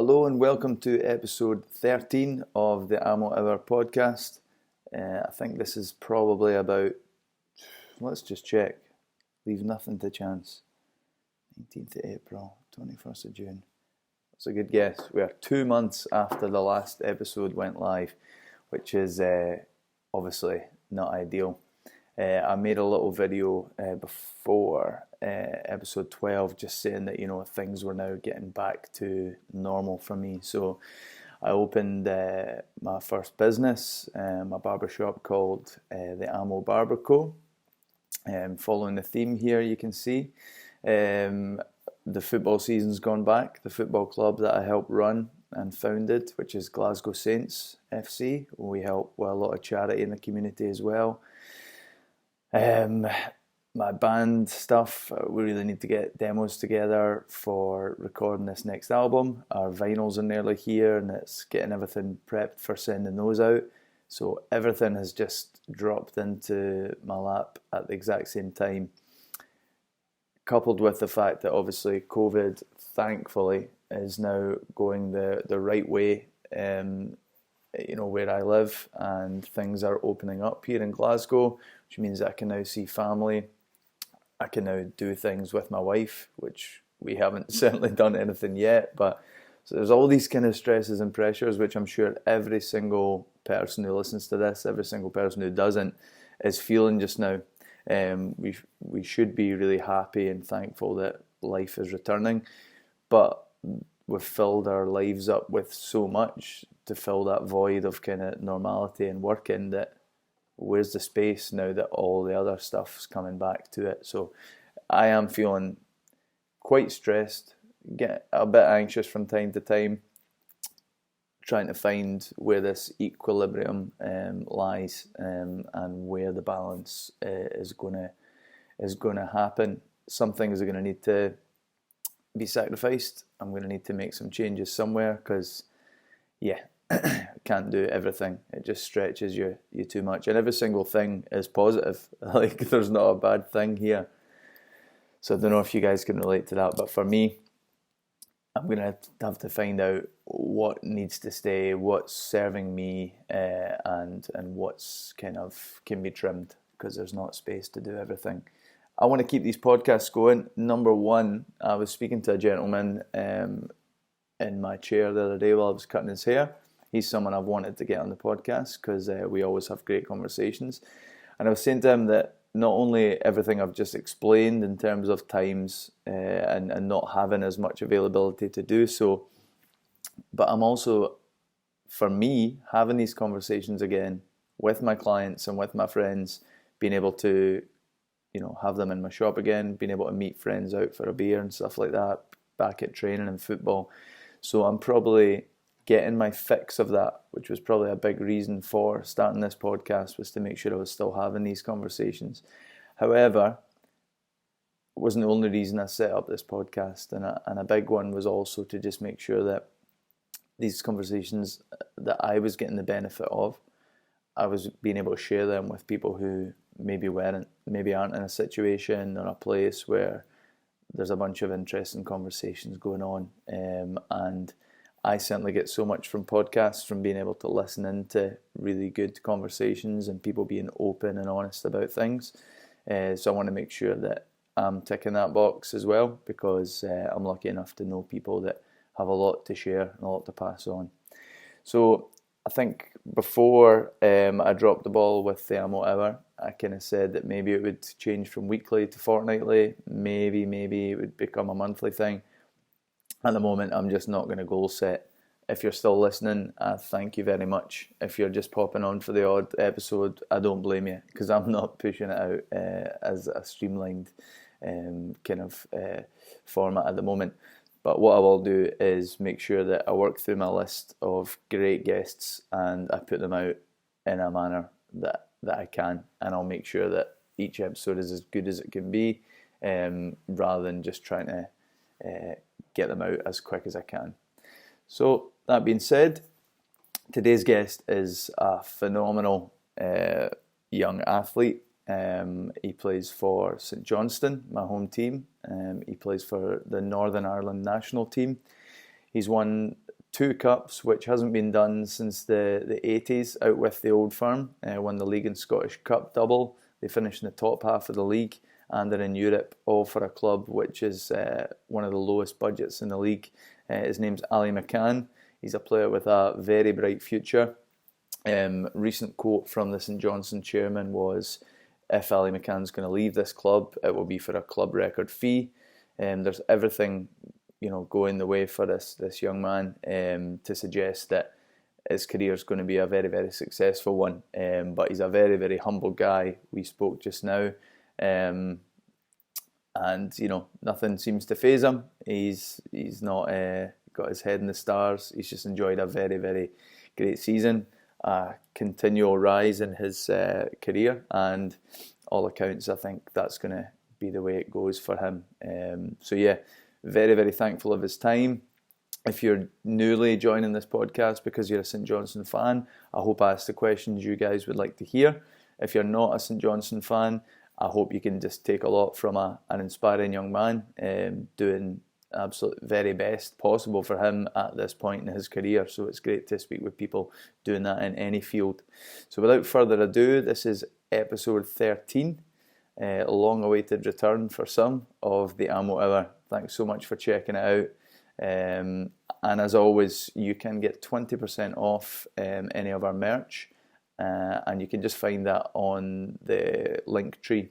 Hello and welcome to episode 13 of the Ammo Hour podcast. I think this is probably about, let's just check, leave nothing to chance. 19th of April, 21st of June. That's a good guess. We are 2 months after the last episode went live, which is obviously not ideal. I made a little video before episode 12 just saying that, things were now getting back to normal for me. So I opened my first business, a barbershop called the Ammo Barber Co. Following the theme here, you can see. The football season's gone back. The football club that I helped run and founded, which is Glasgow Saints FC. We help with a lot of charity in the community as well. My band stuff, we really need to get demos together for recording this next album. Our vinyls are nearly here and it's getting everything prepped for sending those out. So everything has just dropped into my lap at the exact same time. Coupled with the fact that obviously COVID, thankfully, is now going the right way, where I live, and things are opening up here in Glasgow, which means I can now see family. I can now do things with my wife, which we haven't certainly done anything yet. But so there's all these kind of stresses and pressures, which I'm sure every single person who listens to this, every single person who doesn't, is feeling just now. We should be really happy and thankful that life is returning, but we've filled our lives up with so much to fill that void of kind of normality and working, that where's the space now that all the other stuff's coming back to it. So I am feeling quite stressed, get a bit anxious from time to time, trying to find where this equilibrium lies, and where the balance is going to happen. Some things are going to need to be sacrificed. I'm going to need to make some changes somewhere because, can't do everything. It just stretches you too much. And every single thing is positive. Like, there's not a bad thing here. So I don't know if you guys can relate to that, but for me, I'm going to have to find out what needs to stay, what's serving me, and what's kind of can be trimmed, because there's not space to do everything. I want to keep these podcasts going. Number one, I was speaking to a gentleman in my chair the other day while I was cutting his hair. He's someone I've wanted to get on the podcast because we always have great conversations. And I was saying to him that not only everything I've just explained in terms of times and not having as much availability to do so, but I'm also, for me, having these conversations again with my clients and with my friends, being able to, have them in my shop again, being able to meet friends out for a beer and stuff like that, back at training and football. So I'm probably getting my fix of that, which was probably a big reason for starting this podcast, was to make sure I was still having these conversations. However, it wasn't the only reason I set up this podcast, and a big one was also to just make sure that these conversations that I was getting the benefit of, I was being able to share them with people who maybe aren't in a situation or a place where there's a bunch of interesting conversations going on. And I certainly get so much from podcasts, from being able to listen into really good conversations and people being open and honest about things. So I want to make sure that I'm ticking that box as well, because I'm lucky enough to know people that have a lot to share and a lot to pass on. So I think before I dropped the ball with the Ammo Hour, I kind of said that maybe it would change from weekly to fortnightly. Maybe it would become a monthly thing. At the moment, I'm just not going to goal set. If you're still listening, thank you very much. If you're just popping on for the odd episode, I don't blame you, because I'm not pushing it out as a streamlined kind of format at the moment. But what I will do is make sure that I work through my list of great guests and I put them out in a manner that I can, and I'll make sure that each episode is as good as it can be, rather than just trying to get them out as quick as I can. So that being said, today's guest is a phenomenal young athlete. He plays for St.Johnstone, my home team. He plays for the Northern Ireland national team. He's won 2 cups, which hasn't been done since the 80s, out with the old firm. Won the League and Scottish Cup double. They finished in the top half of the league, and they're in Europe, all for a club which is one of the lowest budgets in the league. His name's Ali McCann. He's a player with a very bright future. Recent quote from the St.Johnstone chairman was, if Ali McCann's going to leave this club, it will be for a club record fee. There's everything, going the way for this young man to suggest that his career is going to be a very, very successful one. But he's a very, very humble guy. We spoke just now. And nothing seems to faze him. He's not got his head in the stars. He's just enjoyed a very, very great season, a continual rise in his career, and all accounts, I think that's going to be the way it goes for him. Very, very thankful of his time. If you're newly joining this podcast because you're a St. Johnstone fan, I hope I asked the questions you guys would like to hear. If you're not a St. Johnstone fan, I hope you can just take a lot from an inspiring young man doing absolute very best possible for him at this point in his career. So it's great to speak with people doing that in any field. So without further ado, this is episode 13, a long-awaited return for some of the Ammo Hour. Thanks so much for checking it out. And as always, you can get 20% off any of our merch. And you can just find that on the link tree.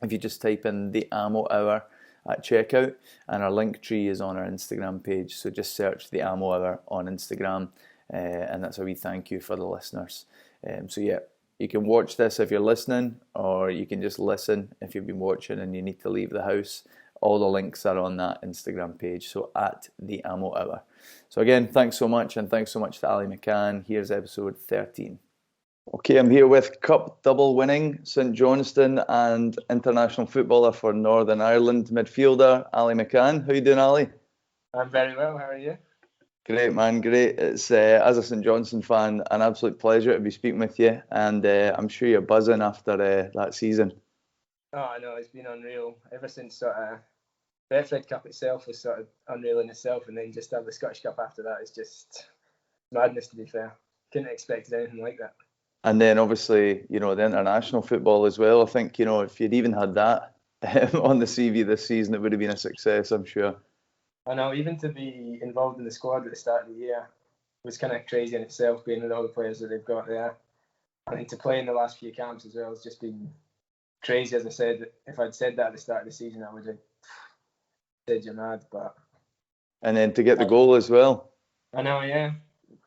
If you just type in the Ammo Hour at checkout, and our link tree is on our Instagram page, so just search the Ammo Hour on Instagram, and that's a wee thank you for the listeners. You can watch this if you're listening, or you can just listen if you've been watching and you need to leave the house. All the links are on that Instagram page, so at the Ammo Hour. So again, thanks so much, and thanks so much to Ali McCann. Here's episode 13. Okay, I'm here with Cup double winning St. Johnstone and international footballer for Northern Ireland midfielder Ali McCann. How you doing, Ali? I'm very well. How are you? Great, man. Great. It's as a St. Johnstone fan, an absolute pleasure to be speaking with you, and I'm sure you're buzzing after that season. Oh, I know, it's been unreal ever since sort of the Betfred Cup itself was sort of unreal in itself, and then just have the Scottish Cup after that is just madness. To be fair, couldn't have expected anything like that. And then obviously, the international football as well. I think, if you'd even had that on the CV this season, it would have been a success, I'm sure. I know, even to be involved in the squad at the start of the year was kind of crazy in itself, being with all the players that they've got there. And to play in the last few camps as well has just been crazy. As I said, if I'd said that at the start of the season, I would have said you're mad. But and then to get the goal as well. I know, yeah.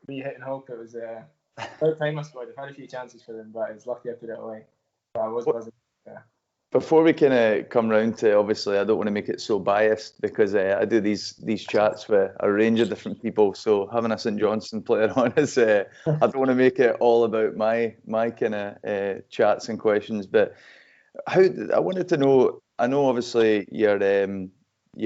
We hit and hope. It was about time I scored. I've had a few chances for them, but I was lucky I put it away. But I was buzzing. Yeah. Before we kind of come round to, obviously, I don't want to make it so biased because I do these chats with a range of different people. So having a St. Johnstone player on is, I don't want to make it all about my kind of chats and questions. But I wanted to know. I know obviously your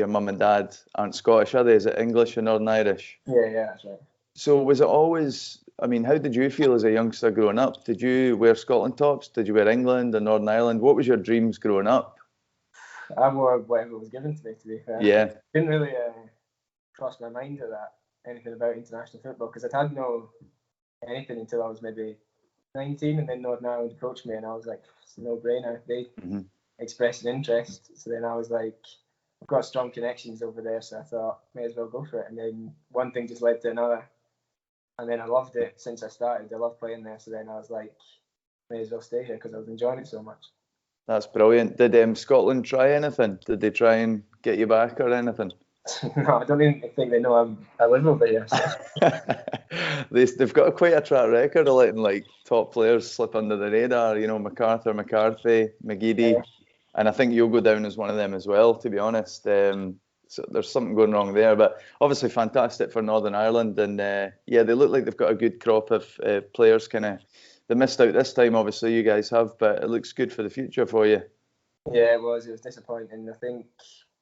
mum and dad aren't Scottish, are they? Is it English or Northern Irish? Yeah, that's right. So was it always? I mean, how did you feel as a youngster growing up? Did you wear Scotland tops? Did you wear England and Northern Ireland? What was your dreams growing up? I wore whatever was given to me, to be fair. Yeah. Didn't really cross my mind to that, anything about international football, because I'd had no anything until I was maybe 19, and then Northern Ireland approached me, and I was like, it's a no-brainer. They expressed an interest, so then I was like, I've got strong connections over there, so I thought, may as well go for it. And then one thing just led to another. And then I loved it since I started. I loved playing there. So then I was like, may as well stay here because I was enjoying it so much. That's brilliant. Did Scotland try anything? Did they try and get you back or anything? No, I don't even think they know I live over here. So. They've got quite a track record of letting top players slip under the radar. MacArthur, McCarthy, McGeady. Yeah. And I think you'll go down as one of them as well, to be honest. So there's something going wrong there, but obviously fantastic for Northern Ireland, and they look like they've got a good crop of players. They missed out this time, obviously you guys have, but it looks good for the future for you. Yeah, it was disappointing. I think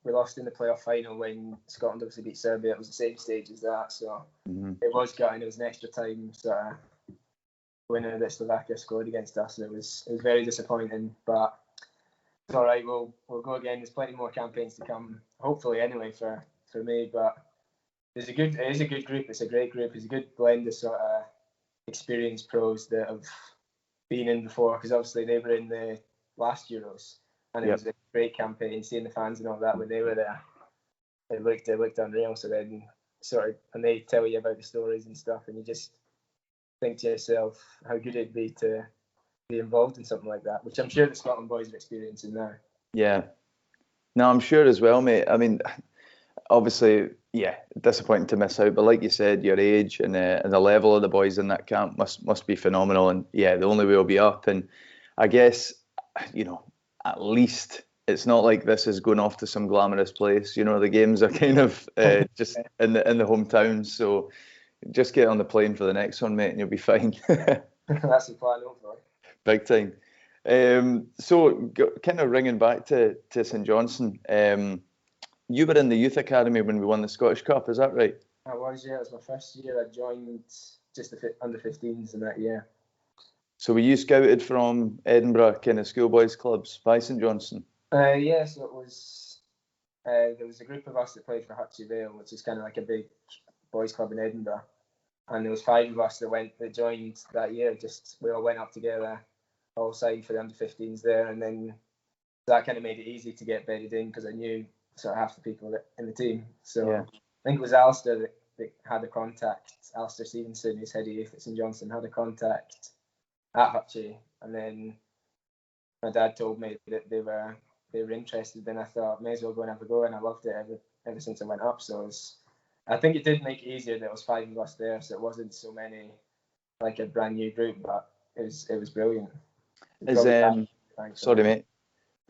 we lost in the playoff final when Scotland obviously beat Serbia. It was the same stage as that, so it was gutting. It was an extra time winner that Slovakia scored against us, and it was very disappointing, but it's all right. We'll go again. There's plenty more campaigns to come, hopefully anyway for me. But it is a good group. It's a great group. It's a good blend of sort of experienced pros that have been in before, because obviously they were in the last Euros, and it was a great campaign. Seeing the fans and all that when they were there, it looked unreal. So then, sort of, and they tell you about the stories and stuff, and you just think to yourself how good it'd be to be involved in something like that, which I'm sure the Scotland boys are experiencing now. Yeah. No, I'm sure as well, mate. I mean, obviously, yeah, disappointing to miss out. But like you said, your age and the level of the boys in that camp must be phenomenal. And yeah, the only way will be up. And I guess, at least it's not like this is going off to some glamorous place. The games are kind of just in the hometowns. So just get on the plane for the next one, mate, and you'll be fine. That's the plan, hopefully. Big time. So kind of ringing back to St.Johnstone, you were in the youth academy when we won the Scottish Cup, is that right? I was, yeah. It was my first year. I joined just the under 15s in that year. So were you scouted from Edinburgh kind of schoolboys clubs by St Johnstone? Yeah, so it was. There was a group of us that played for Hutchie Vale, which is kind of like a big boys club in Edinburgh, and there was 5 of us that joined that year. Just we all went up together, all signed for the under 15s there, and then that kind of made it easy to get bedded in because I knew sort of half the people in the team. So yeah. I think it was Alistair that had a contact. Alistair Stevenson, who's head of youth at St Johnstone, had a contact at Hutchie, and then my dad told me that they were interested. Then I thought, may as well go and have a go, and I loved it ever since I went up. So I think it did make it easier that it was 5 of us there, so it wasn't so many like a brand new group, but it was brilliant. Sorry, mate.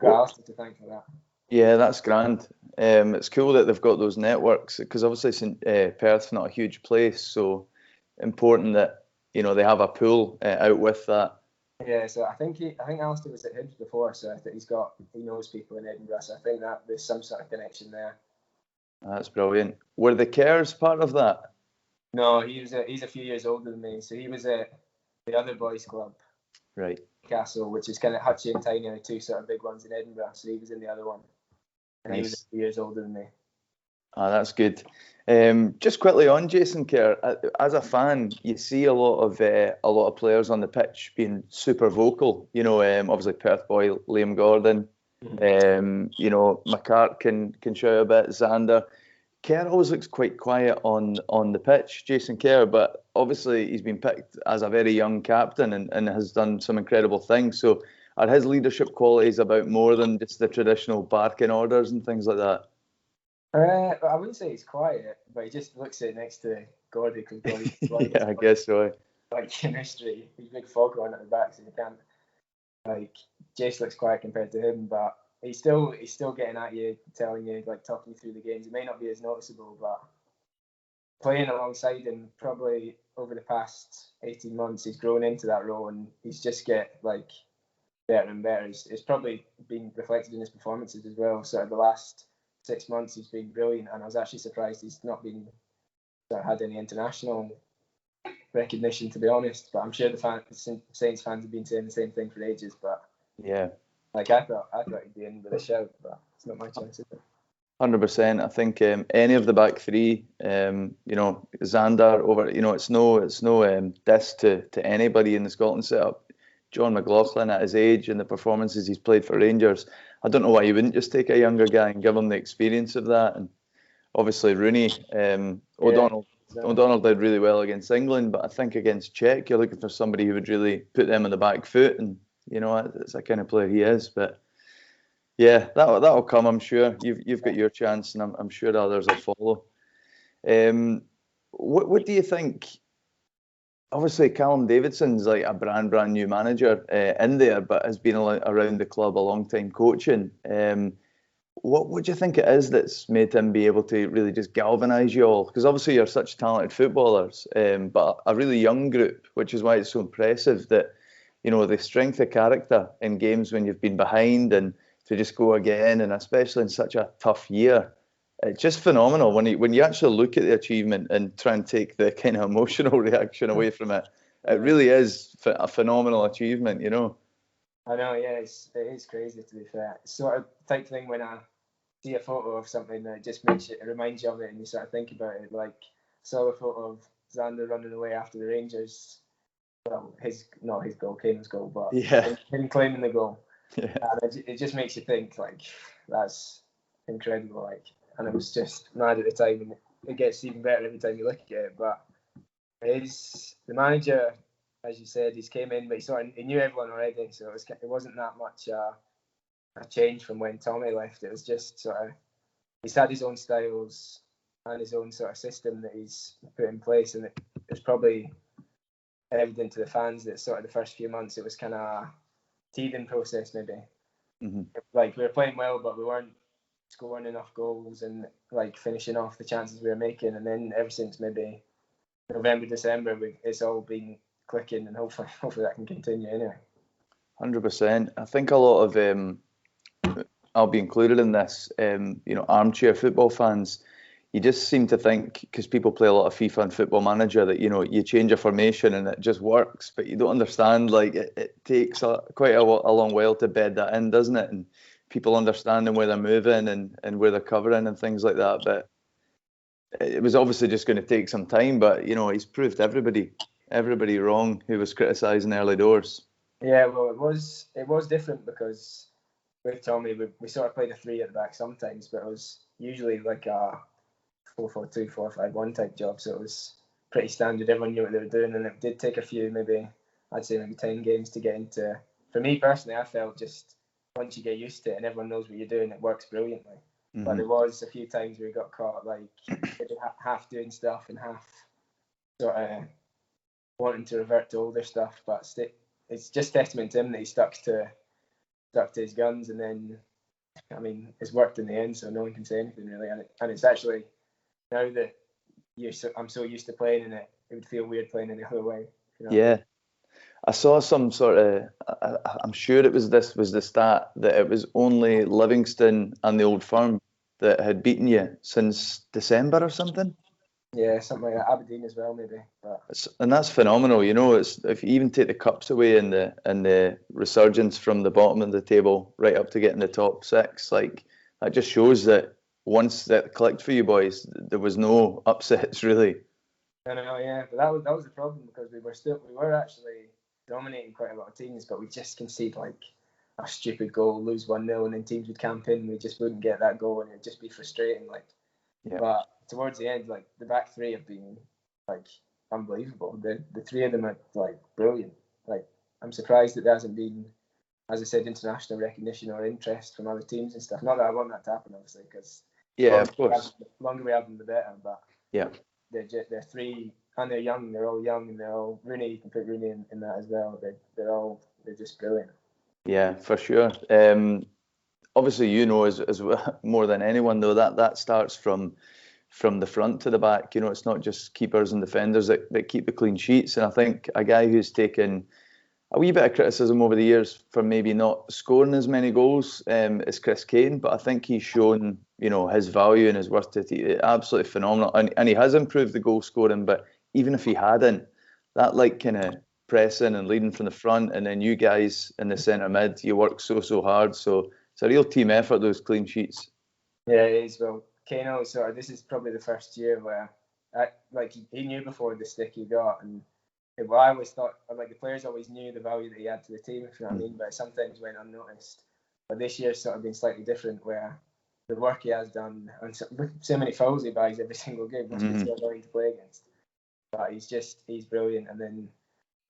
Got Alistair to thank for that. Yeah, that's grand. It's cool that they've got those networks because obviously Perth's not a huge place, so important that they have a pool out with that. Yeah, so I think Alistair was at Hibs before, so I think he knows people in Edinburgh, so I think that there's some sort of connection there. That's brilliant. Were the Kerrs part of that? No, he's a few years older than me, so he was at the other boys' club, right? Castle, which is kind of Hutchie and Tiny, the 2 sort of big ones in Edinburgh. So he was in the other one, and nice. He was a few years older than me. That's good. Just quickly on Jason Kerr, as a fan, you see a lot of players on the pitch being super vocal. Obviously Perth boy Liam Gordon. McCart can shout a bit. Xander. Kerr always looks quite quiet on the pitch, Jason Kerr, but obviously he's been picked as a very young captain and has done some incredible things. So are his leadership qualities about more than just the traditional barking orders and things like that? I wouldn't say he's quiet, but he just looks it next to Gordy because Gordy's yeah, I guess so. Like in history, he's big foghorn at the back, so you can't. Like Jace looks quiet compared to him, but he's still getting at you, telling you, like talking you through the games. It may not be as noticeable, but playing alongside him, probably over the past 18 months, he's grown into that role, and he's just get like better and better. It's probably been reflected in his performances as well. So the last 6 months, he's been brilliant, and I was actually surprised he's not been had any international recognition, to be honest. But I'm sure the Saints fans have been saying the same thing for ages. But yeah, like I thought he'd be in with a shout, but it's not my choice, is it? 100%. I think any of the back three, Xander over, it's no diss to anybody in the Scotland setup. John McLaughlin at his age and the performances he's played for Rangers, I don't know why you wouldn't just take a younger guy and give him the experience of that. And obviously Rooney, O'Donnell did really well against England, but I think against Czech, you're looking for somebody who would really put them on the back foot, and it's that kind of player he is. But yeah, that'll come, I'm sure. You've got your chance, and I'm sure others will follow. What do you think? Obviously, Callum Davidson's like a brand new manager in there, but has been around the club a long time coaching. What do you think it is that's made him be able to really just galvanise you all? Because obviously you're such talented footballers, but a really young group, which is why it's so impressive that, the strength of character in games when you've been behind and to just go again, and especially in such a tough year. It's just phenomenal when you actually look at the achievement and try and take the kind of emotional reaction away from it. It really is a phenomenal achievement, I know, yeah, it is crazy, to be fair. It's sort of type thing when I see a photo of something that just makes it reminds you of it, and you sort of think about it. Like saw a photo of Xander running away after the Rangers. Well, not his goal, Kane's goal, but him claiming the goal. Yeah. And it just makes you think, like, that's incredible. Like, and it was just mad at the time, and it gets even better every time you look at it. But the manager, as you said, he's came in, but he knew everyone already, so it wasn't that much a change from when Tommy left. It was just sort of he's had his own styles and his own sort of system that he's put in place, and it was probably evident to the fans that sort of the first few months it was kind of a teething process maybe. Mm-hmm. Like we were playing well, but we weren't scoring enough goals and like finishing off the chances we were making. And then ever since maybe November, December, it's all been clicking, and hopefully that can continue anyway. 100%. I think a lot of I'll be included in this. Armchair football fans, you just seem to think, because people play a lot of FIFA and Football Manager, that you change a formation and it just works, but you don't understand. Like it takes quite a long while to bed that in, doesn't it? And people understanding where they're moving and where they're covering and things like that. But it was obviously just going to take some time. But he's proved everybody wrong who was criticising early doors. Yeah, well, it was different because with Tommy, we sort of played a 3 at the back sometimes, but it was usually like a 4-4-2, 4-5-1 type job, so it was pretty standard. Everyone knew what they were doing, and it did take a few, I'd say maybe 10 games to get into. For me personally, I felt just once you get used to it and everyone knows what you're doing, it works brilliantly. Mm-hmm. But there was a few times where we got caught like half doing stuff and half sort of wanting to revert to older stuff. But it's just testament to him that he stuck to his guns, and then it's worked in the end, so no one can say anything really. And it's actually, now that I'm so used to playing in it, it would feel weird playing in the other way. Yeah, I saw some sort of. I'm sure it was the stat that it was only Livingston and the Old Firm that had beaten you since December or something. Yeah, something like that. Aberdeen as well, maybe. And that's phenomenal. It's if you even take the cups away and the resurgence from the bottom of the table right up to getting the top 6, like that just shows that once that clicked for you boys, there was no upsets really. I know, yeah, but that was the problem, because we were actually dominating quite a lot of teams, but we just concede like a stupid goal, lose 1-0, and then teams would camp in, and we just wouldn't get that goal, and it'd just be frustrating. Yeah. But towards the end, like the back 3 have been like unbelievable. The 3 of them are like brilliant. Like I'm surprised that there hasn't been, as I said, international recognition or interest from other teams and stuff. Not that I want that to happen, obviously, because of course, the longer we have them, the better. But yeah, they're 3, and they're young. They're all young, and they're all Rooney. You can put Rooney in that as well. They're just brilliant. Yeah, for sure. Obviously, as more than anyone though, that starts from the front to the back. It's not just keepers and defenders that keep the clean sheets. And I think a guy who's taken a wee bit of criticism over the years for maybe not scoring as many goals is Chris Kane, but I think he's shown his value and his worth to absolutely phenomenal, and he has improved the goal scoring. But even if he hadn't, that kind of pressing and leading from the front, and then you guys in the centre mid, you work so hard. So it's a real team effort, those clean sheets. Yeah, it is. Well, Kane also, this is probably the first year where he knew before the stick he got, and I always thought the players always knew the value that he had to the team, if you know what I mean, but it sometimes went unnoticed. But this year's sort of been slightly different, where the work he has done, and so many fouls he buys every single game, must be so annoying to play against. But he's brilliant, and then,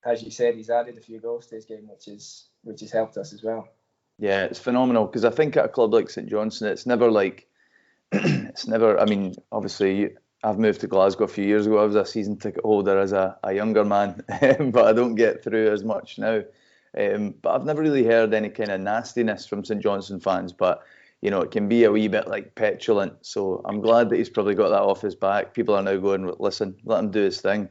as you said, he's added a few goals to his game, which has helped us as well. Yeah, it's phenomenal, because I think at a club like St.Johnstone, it's never I mean, obviously, I've moved to Glasgow a few years ago. I was a season ticket holder as a younger man, but I don't get through as much now. But I've never really heard any kind of nastiness from St. Johnstone fans, but it can be a wee bit petulant. So I'm glad that he's probably got that off his back. People are now going, listen, let him do his thing.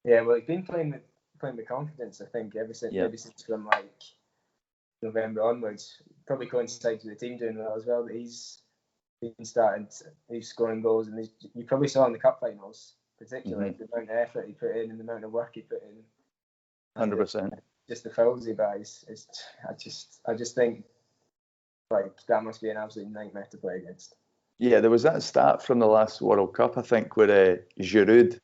Yeah, well, he's been playing with confidence, I think, ever since maybe since from November onwards. Probably coincides with the team doing well as well. But he's scoring goals, and you probably saw in the cup finals, particularly the amount of effort he put in and the amount of work he put in. 100%. Just the fouls he buys. I just think like that must be an absolute nightmare to play against. Yeah, there was that stat from the last World Cup, I think, where Giroud,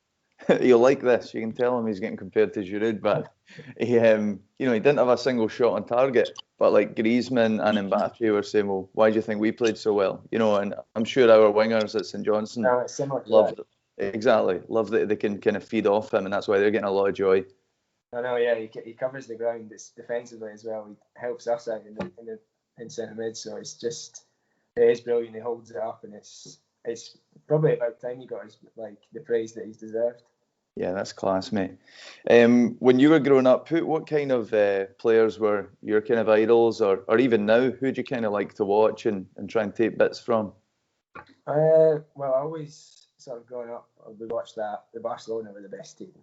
you'll like this, you can tell him he's getting compared to Giroud, but he didn't have a single shot on target. But like Griezmann and Mbappe were saying, well, why do you think we played so well? And I'm sure our wingers at St. Johnstone No, it's similar to love that. exactly love that they can kind of feed off him, and that's why they're getting a lot of joy. I know, yeah, he covers the ground. It's defensively as well. He helps us out in centre mid. So it is brilliant. He holds it up, and it's probably about time he got the praise that he's deserved. Yeah, that's class, mate. When you were growing up, what kind of players were your kind of idols, or even now, who do you kind of like to watch and try and take bits from? Well, I always sort of growing up, we watched that the Barcelona were the best team,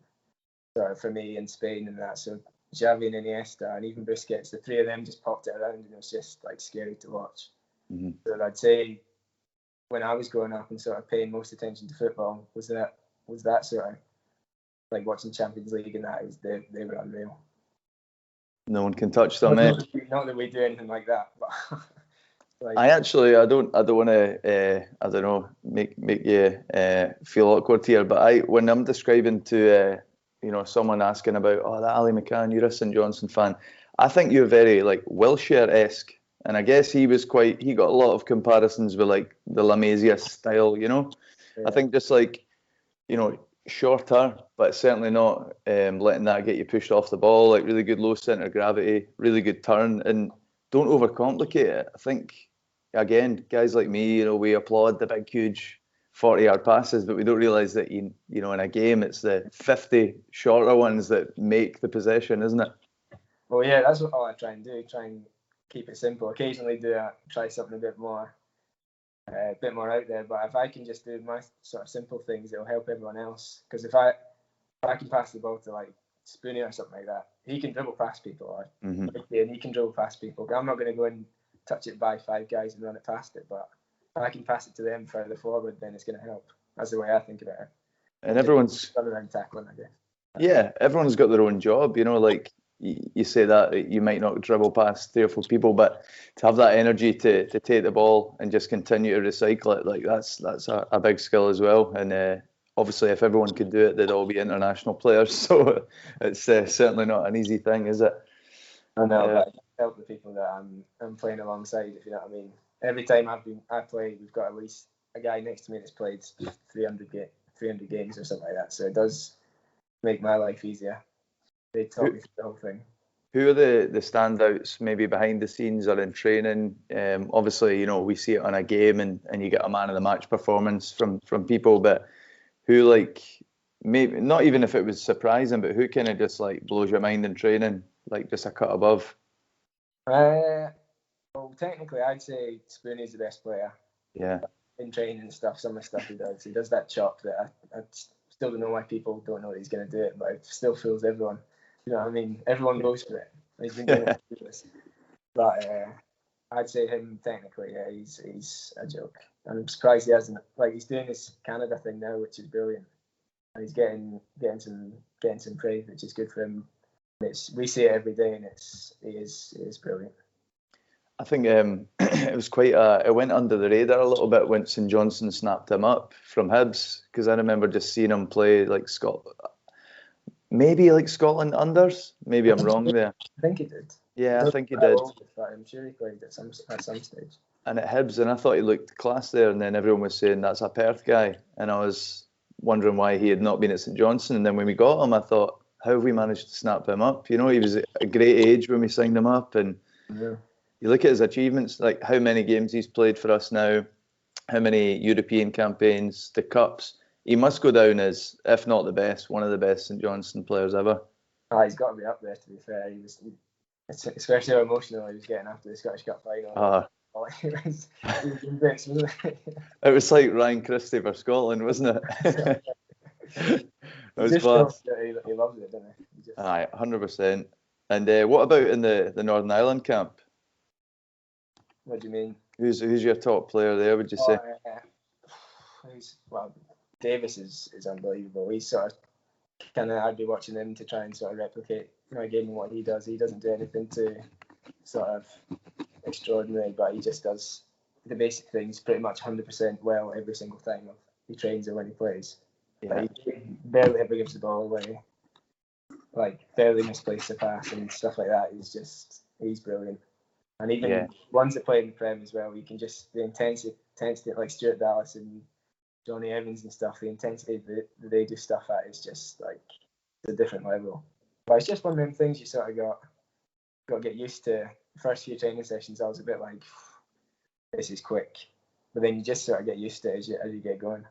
sort of for me in Spain and that. So Xavi and Iniesta and even Busquets, the three of them just popped it around, and it was just like scary to watch. Mm-hmm. So I'd say when I was growing up and sort of paying most attention to football was that sort of like watching Champions League and that. They were unreal. No one can touch them, mate. Not that we do anything like that, but I don't want to I don't know make you feel awkward here, but when I'm describing to someone asking about that Ali McCann, you're a St. Johnstone fan, I think you're very like Wilshere-esque, and I guess he got a lot of comparisons with like the La Masia style, Yeah. I think just like shorter, but certainly not letting that get you pushed off the ball. Like really good low centre of gravity, really good turn, and don't overcomplicate it. I think again, guys like me, we applaud the big, huge 40-yard passes, but we don't realise that in a game it's the 50 shorter ones that make the possession, isn't it? Well, yeah, that's what I try and do. Try and keep it simple. Occasionally try something a bit more out there, but if I can just do my sort of simple things, it'll help everyone else. Because if I can pass the ball to like Spoonie or something like that, he can dribble past people, and he can dribble past people. I'm not going to go and touch it by 5 guys and run it past it, but if I can pass it to them further forward, then it's going to help. That's the way I think about it. And everyone's around tackling, I guess. Yeah, everyone's got their own job, like you say that you might not dribble past 3 or 4 people, but to have that energy to take the ball and just continue to recycle it, like that's a big skill as well. And obviously, if everyone could do it, they'd all be international players. So it's certainly not an easy thing, is it? I know, but I help the people that I'm playing alongside, if you know what I mean. Every time I play, we've got at least a guy next to me that's played 300 games or something like that. So it does make my life easier. They taught me through the whole thing. Who are the standouts maybe behind the scenes or in training? Obviously, we see it on a game and you get a man of the match performance from people, but who like maybe not even if it was surprising, but who kind of just like blows your mind in training, like just a cut above? Well, technically, I'd say Spoonie's the best player. Yeah. In training and stuff, some of the stuff he does that chop that I still don't know why people don't know that he's going to do it, but it still fools everyone. You know what I mean? Everyone goes for it. He's been doing it for this. But I'd say him technically, yeah, he's a joke. And I'm surprised he hasn't. Like he's doing this Canada thing now, which is brilliant, and he's getting some praise, which is good for him. We see it every day, and it is brilliant. I think it was it went under the radar a little bit when St. Johnstone snapped him up from Hibs, because I remember just seeing him play like Scotland unders. Maybe I'm wrong there. I think he did. Yeah, I think he did. I'm sure he played at some stage. And at Hibs, and I thought he looked class there, and then everyone was saying that's a Perth guy, and I was wondering why he had not been at St. Johnstone. And then when we got him, I thought, how have we managed to snap him up? He was at a great age when we signed him up, and you look at his achievements, like how many games he's played for us now, how many European campaigns, the cups. He must go down as, if not the best, one of the best St. Johnstone players ever. He's got to be up there, to be fair. He was, especially how emotional he was getting after the Scottish Cup final. It was like Ryan Christie for Scotland, wasn't it? It was class. He loves it, doesn't he? Aye, 100%. And what about in the Northern Ireland camp? What do you mean? Who's your top player there, would you say? Davis is unbelievable. He's sort of I'd be watching him to try and sort of replicate my game and what he does. He doesn't do anything to sort of extraordinary, but he just does the basic things pretty much 100% well every single time he trains or when he plays. Yeah. He barely ever gives the ball away, like barely misplaces a pass and stuff like that. He's brilliant. And even ones that play in the Prem as well, you can just the intensity like Stuart Dallas and Johnny Evans and stuff. The intensity that they do stuff at is just like a different level. But it's just one of them things you sort of got to get used to. The first few training sessions, I was a bit like, this is quick, but then you just sort of get used to it as you get going.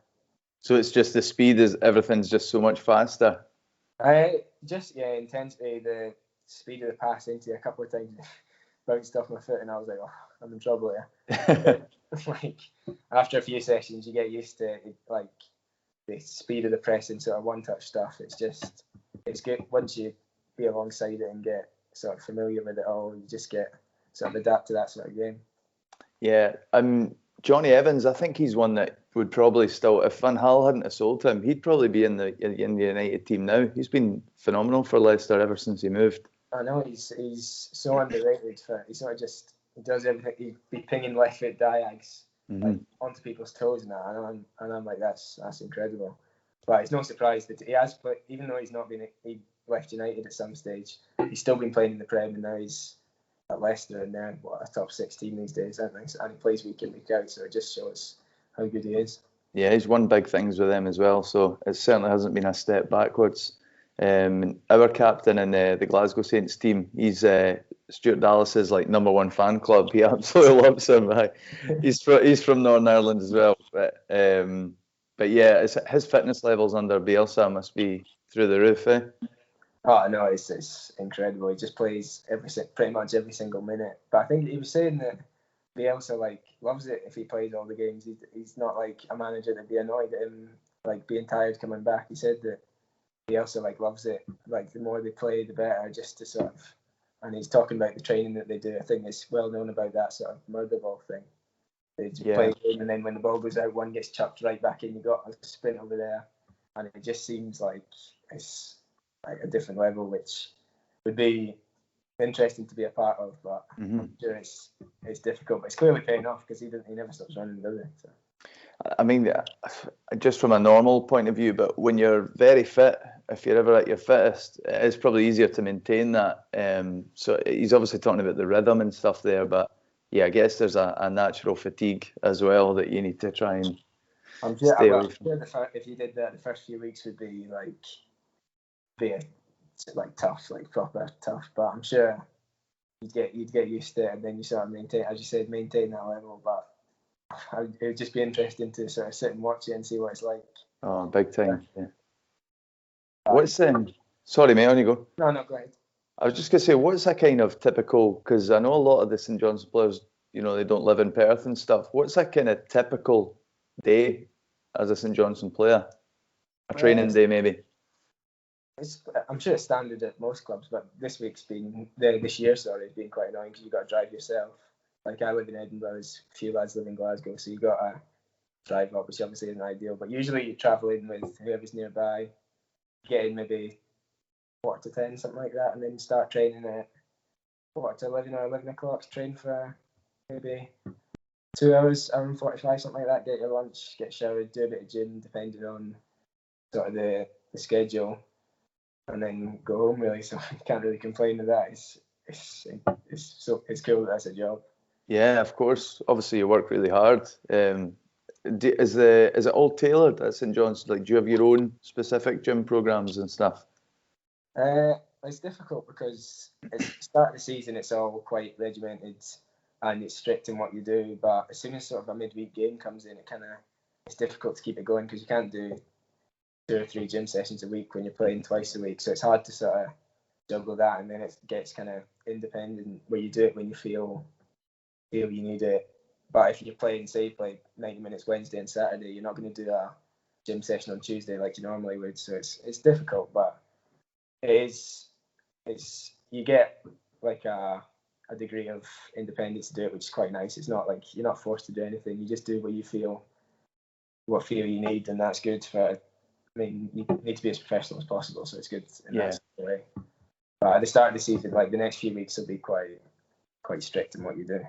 So it's just the speed is everything's just so much faster. Intensity, the speed of the pass into a couple of times. Bounced off my foot and I was like, oh, I'm in trouble here. Like after a few sessions, you get used to it, like the speed of the press and sort of one-touch stuff. It's good once you be alongside it and get sort of familiar with it all. You just get sort of adapt to that sort of game. Yeah, Johnny Evans. I think he's one that would probably still, if Van Gaal hadn't have sold him, he'd probably be in the United team now. He's been phenomenal for Leicester ever since he moved. I know he's so underrated for he sort of just he does everything. He'd be pinging left foot diags like onto people's toes and that, and I'm like that's incredible. But it's no surprise that he has played, even though he left United at some stage, he's still been playing in the Prem and now he's at Leicester and they're a top 6 team these days, aren't they? And he plays week in week out, so it just shows how good he is. Yeah, he's won big things with them as well, so it certainly hasn't been a step backwards. Our captain in the Glasgow Saints team, he's Stuart Dallas's like #1 fan club. He absolutely loves him. He's from Northern Ireland as well, but yeah, his fitness levels under Bielsa must be through the roof. Oh no, it's incredible. He just plays pretty much every single minute. But I think he was saying that Bielsa like loves it if he plays all the games. He's not like a manager that'd be annoyed at him like being tired coming back. He said that Bielsa like loves it. Like the more they play, the better. Just to sort of, and he's talking about the training that they do. I think it's well known about that sort of murder ball thing. They just play a game and then when the ball goes out, one gets chucked right back in. You got a sprint over there, and it just seems like it's like a different level, which would be interesting to be a part of. But I'm sure it's difficult. But it's clearly paying off because he never stops running, does he? So. I mean, just from a normal point of view, but when you're very fit, if you're ever at your fittest, it's probably easier to maintain that. So he's obviously talking about the rhythm and stuff there, but yeah, I guess there's a natural fatigue as well that you need to try and stay away from. If you did that, the first few weeks would be tough, like proper tough. But I'm sure you'd get used to it, and then you sort of maintain, as you said, maintain that level. But it would just be interesting to sort of sit and watch it and see what it's like. Oh, big time! Yeah. What's Sorry, mate. On you go. No, go ahead. I was just gonna say, what's a kind of typical? Because I know a lot of the St. Johnstone players, they don't live in Perth and stuff. What's a kind of typical day as a St. Johnstone player? A training day, maybe. I'm sure it's standard at most clubs, but this year, it's been quite annoying because you've got to drive yourself. Like I live in Edinburgh, there's a few lads live in Glasgow, so you've got to drive up, which obviously isn't ideal. But usually you travel in with whoever's nearby, get in maybe 10:45, something like that, and then start training at 11 or 11 o'clock. Train for maybe 2 hours, hour and 45, something like that. Get your lunch, get showered, do a bit of gym, depending on sort of the schedule, and then go home. Really, so you can't really complain with that. It's cool that that's a job. Yeah, of course. Obviously, you work really hard. Is it all tailored at St. John's? Like, do you have your own specific gym programs and stuff? It's difficult because at the start of the season, it's all quite regimented and it's strict in what you do. But as soon as sort of a midweek game comes in, it's difficult to keep it going because you can't do 2 or 3 gym sessions a week when you're playing twice a week. So it's hard to sort of juggle that, and then it gets kind of independent where you do it when you feel you need it. But if you're playing, say you play 90 minutes Wednesday and Saturday, you're not going to do a gym session on Tuesday like you normally would. So it's difficult, but you get like a degree of independence to do it, which is quite nice. It's not like you're not forced to do anything. You just do what you feel you need, and that's good for. I mean, you need to be as professional as possible, so it's good in that way. But at the start of the season, like the next few weeks will be quite quite strict in what you do.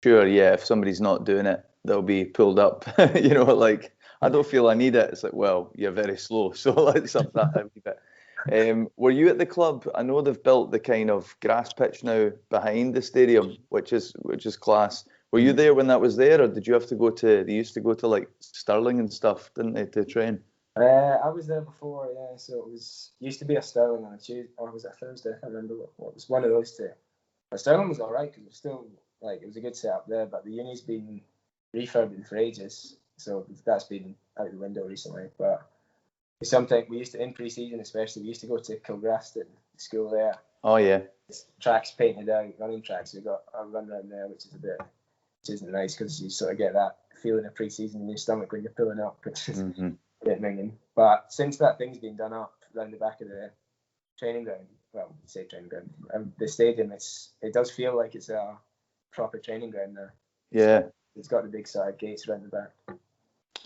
Sure, yeah. If somebody's not doing it, they'll be pulled up. Like, I don't feel I need it. It's like, well, you're very slow, so let's up that a wee bit. Were you at the club? I know they've built the kind of grass pitch now behind the stadium, which is class. Were you there when that was there, or did you have to go to? They used to go to like Stirling and stuff, didn't they, to train? I was there before, yeah. So it used to be a Stirling on a Tuesday, or was it a Thursday? I can't remember what was one of those two. But Stirling was all right because it was still like it was a good setup there. But the uni's been refurbing for ages, so that's been out the window recently. But sometimes we used to, in pre-season especially, we used to go to Kilgraston school there. Oh yeah. It's tracks painted out, running tracks. We've got a run around there, which isn't nice because you sort of get that feeling of pre-season in your stomach when you're pulling up, which is a bit minging. But since that thing's been done up around the back of the training ground, well, say training ground, the stadium, it does feel like it's a proper training ground now. Yeah. It's got the big side gates around the back.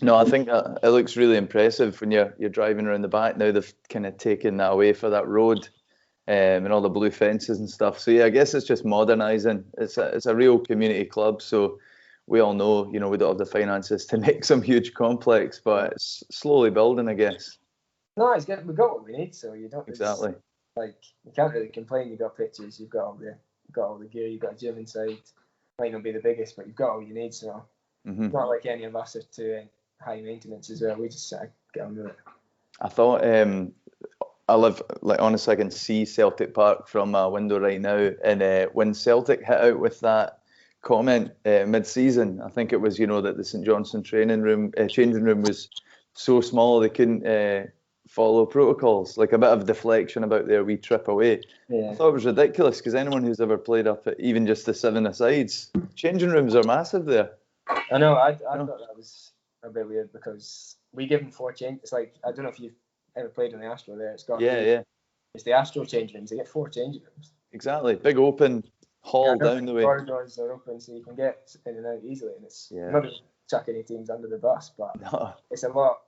No, I think it looks really impressive when you're driving around the back. Now they've kind of taken that away for that road, and all the blue fences and stuff. So yeah, I guess it's just modernising. It's a real community club. So we all know, we don't have the finances to make some huge complex, but it's slowly building, I guess. No, it's good. We've got what we need, so you don't exactly. Like you can't really complain. You've got pitches, you've got all the gear, you've got a gym inside. Might not be the biggest, but you've got all you need. So it's not like any of us are too high maintenance as well. We just get on with it. I thought I live, like, honestly, I can see Celtic Park from my window right now. And when Celtic hit out with that comment mid-season, I think it was, that the St.Johnstone changing room was so small they couldn't follow protocols, like a bit of deflection about their wee trip away. Yeah. I thought it was ridiculous because anyone who's ever played up at even just the 7-a-sides, changing rooms are massive there. I know. I thought that was a bit weird because we give them 4 changes. It's like, I don't know if you've ever played in the Astro there. It's got It's the Astro change rooms. They get 4 change rooms. Exactly. Big open hall down the way. Corridors are open so you can get in and out easily, and it's not going to chuck any teams under the bus, but it's a lot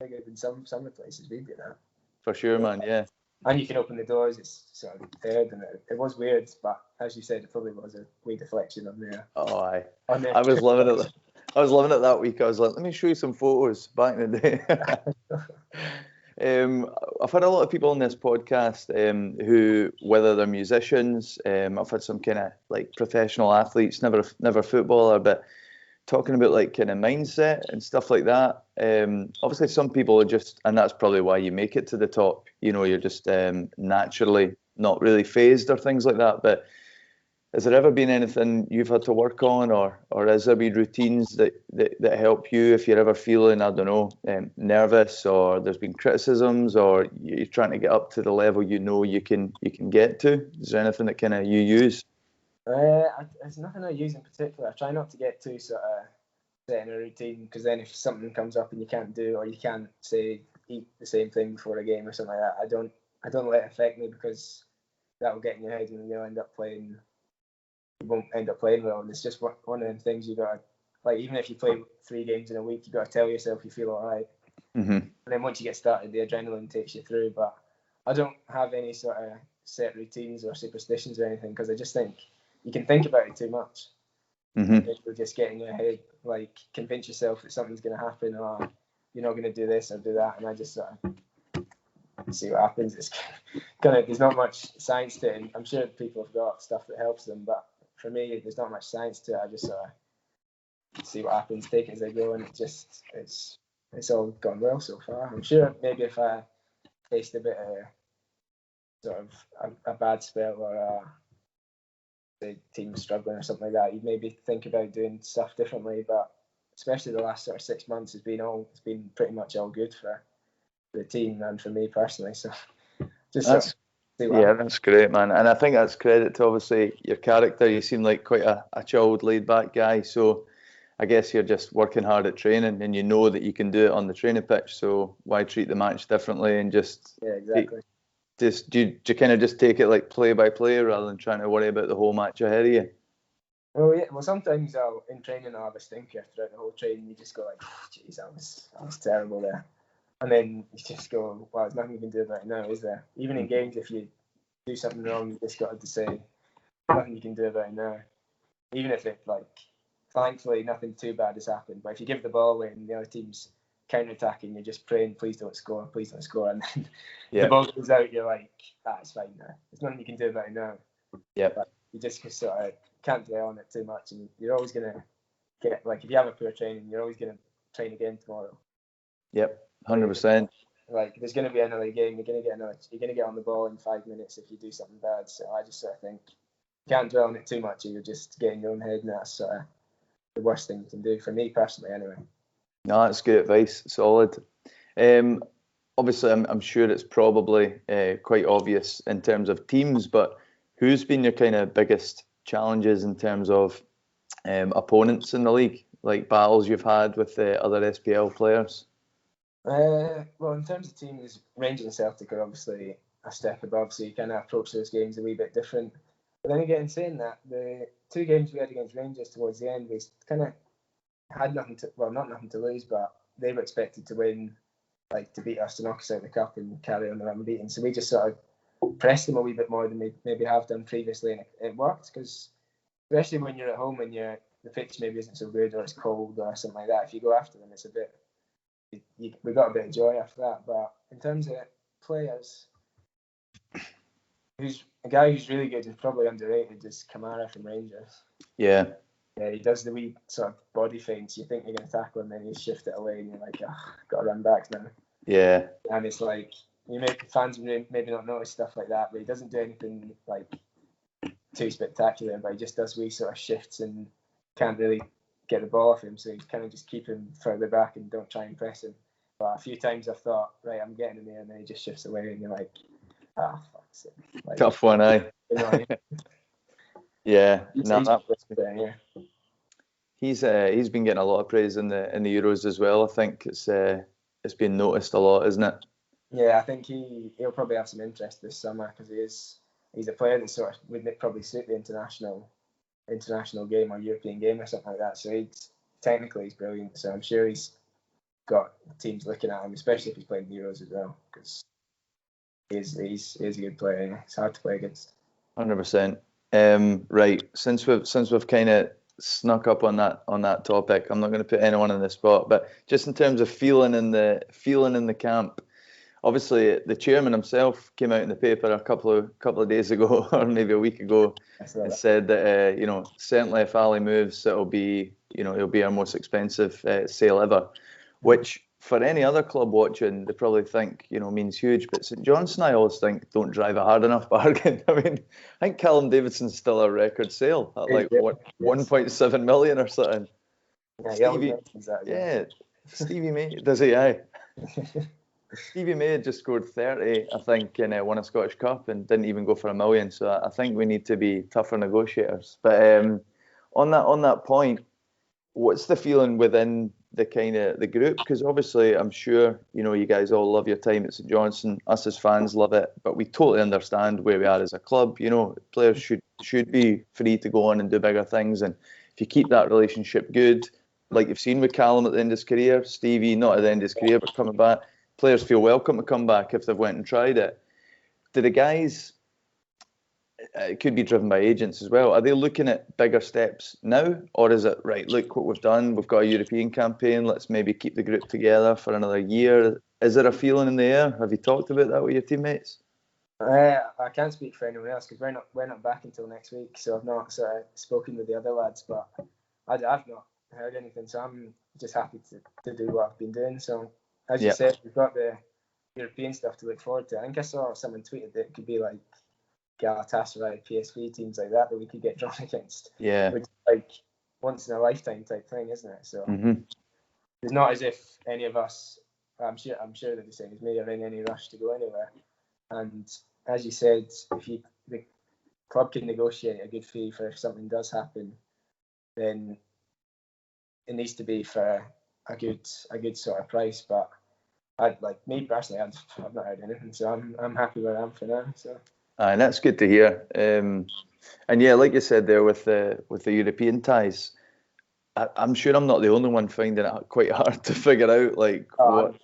bigger than some of the places we've been at. For sure, man. Yeah. And you can open the doors. It's sort of third, and it was weird, but as you said, it probably was a wee deflection on there. Oh, aye. I was loving it. I was loving it that week. I was like, let me show you some photos back in the day. I've had a lot of people on this podcast who, whether they're musicians, I've had some kind of like professional athletes, never footballer, but talking about like kind of mindset and stuff like that. Obviously, some people are just, and that's probably why you make it to the top. You're just naturally not really phased or things like that. But has there ever been anything you've had to work on, or has there been routines that help you if you're ever feeling, I don't know, nervous, or there's been criticisms, or you're trying to get up to the level you can get to? Is there anything that kind of you use? There's nothing I use in particular. I try not to get too sort of set in a routine, because then if something comes up and you can't do, or you can't say eat the same thing before a game or something like that, I don't let it affect me, because that will get in your head and you'll end up playing. You won't end up playing well, and it's just one of them things you got to, like, even if you play 3 games in a week, you got to tell yourself you feel all right. And then once you get started, the adrenaline takes you through. But I don't have any sort of set routines or superstitions or anything, because I just think you can think about it too much. You'll just get in your head, like, convince yourself that something's going to happen, or you're not going to do this or do that, and I just sort of see what happens. It's there's not much science to it, and I'm sure people have got stuff that helps them, but for me, there's not much science to it. I just sort of see what happens, take it as I go, and it's all gone well so far. I'm sure maybe if I faced a bit of sort of a bad spell, or the team struggling or something like that, you'd maybe think about doing stuff differently. But especially the last sort of 6 months it's been pretty much all good for the team and for me personally. So just that's great, man. And I think that's credit to obviously your character. You seem like quite a chilled, laid back guy. So I guess you're just working hard at training, and you know that you can do it on the training pitch. So why treat the match differently and just exactly. Do you kind of just take it like play by play rather than trying to worry about the whole match ahead of you? Well, yeah. Well, sometimes in training I'll have a stinker throughout the whole training. You just go like, "Jeez, I was terrible there," and then you just go, "Well, there's nothing you can do about it now, is there?" Even in games, if you do something wrong, you just got to say, nothing you can do about it now. Even if it, like, thankfully nothing too bad has happened. But if you give the ball away and the other team's counter-attacking, you're just praying, please don't score, and then the ball goes out, you're like, it's fine now. There's nothing you can do about it now. But you just sort of can't dwell on it too much, and you're always going to get, like, if you have a poor training, you're always going to train again tomorrow. 100%. Like, there's going to be another game, you're going to get on the ball in 5 minutes if you do something bad. So I just sort of think you can't dwell on it too much, or you'll just get in your own head, and that's sort of the worst thing you can do, for me personally anyway. No, that's good advice. Solid. Obviously, I'm sure it's probably quite obvious in terms of teams, but who's been your kind of biggest challenges in terms of opponents in the league, like battles you've had with other SPL players? Well, in terms of teams, Rangers and Celtic are obviously a step above, so you kind of approach those games a wee bit different. But then again, saying that, the 2 games we had against Rangers towards the end, we kind of had not nothing to lose, but they were expected to win, like, to beat us, to knock us out of the cup and carry on the unbeaten. So we just sort of pressed them a wee bit more than we maybe have done previously, and it worked, because especially when you're at home and the pitch maybe isn't so good, or it's cold or something like that, if you go after them, it's a bit, we got a bit of joy after that. But in terms of players, a guy who's really good and probably underrated is Kamara from Rangers. Yeah, he does the wee sort of body feints. You think you're going to tackle him, then you shift it away, and you're like, got to run back now. Yeah. And it's like, fans maybe not notice stuff like that, but he doesn't do anything like too spectacular, but he just does wee sort of shifts and can't really get the ball off him, so you kind of just keep him further back and don't try and press him. But a few times I've thought, right, I'm getting him there, and then he just shifts away, and you're like, fuck's sake. Like, tough one, eh? Yeah. He's been getting a lot of praise in the Euros as well. I think it's been noticed a lot, isn't it? Yeah, I think he'll probably have some interest this summer, because he's a player that sort of would probably suit the international game or European game or something like that. So he's brilliant. So I'm sure he's got teams looking at him, especially if he's playing the Euros as well, because he's a good player. Yeah. It's hard to play against. 100%. Right. Since we've kind of snuck up on that topic, I'm not going to put anyone on the spot, but just in terms of feeling in the camp. Obviously, the chairman himself came out in the paper a couple of days ago, or maybe a week ago, and said that certainly if Ali moves, it'll be our most expensive sale ever. Which for any other club watching, they probably think means huge. But St. Johnstone, I always think, don't drive a hard enough bargain. I mean, I think Callum Davidson's still a record sale at like 1.7 million or something. Yeah, Stevie May, does he? Aye. Stevie May had just scored 30, I think, and won a Scottish Cup and didn't even go for $1 million. So I think we need to be tougher negotiators. But on that point, what's the feeling within the kind of the group? Because obviously, I'm sure you guys all love your time at St. Johnstone. Us as fans love it, but we totally understand where we are as a club. Players should be free to go on and do bigger things, and if you keep that relationship good, like you've seen with Callum at the end of his career, Stevie not at the end of his career but coming back. Players feel welcome to come back if they've went and tried it. Do the guys, it could be driven by agents as well, are they looking at bigger steps now? Or is it, right, look what we've done, we've got a European campaign, let's maybe keep the group together for another year? Is there a feeling in the air? Have you talked about that with your teammates? I can't speak for anyone else, because we're not back until next week, so I've not spoken with the other lads, but I've not heard anything, so I'm just happy to do what I've been doing. So as you said, we've got the European stuff to look forward to. I think I saw someone tweeted that it could be like Galatasaray, PSV, teams like that we could get drawn against. Yeah. Which is like once in a lifetime type thing, isn't it? So it's not as if any of us, I'm sure they're the same as me, are in any rush to go anywhere. And as you said, if the club can negotiate a good fee for if something does happen, then it needs to be for a good sort of price. But me personally, I've not heard anything, so I'm happy where I am for now. So. And that's good to hear. And yeah, like you said there with the European ties, I'm sure I'm not the only one finding it quite hard to figure out what.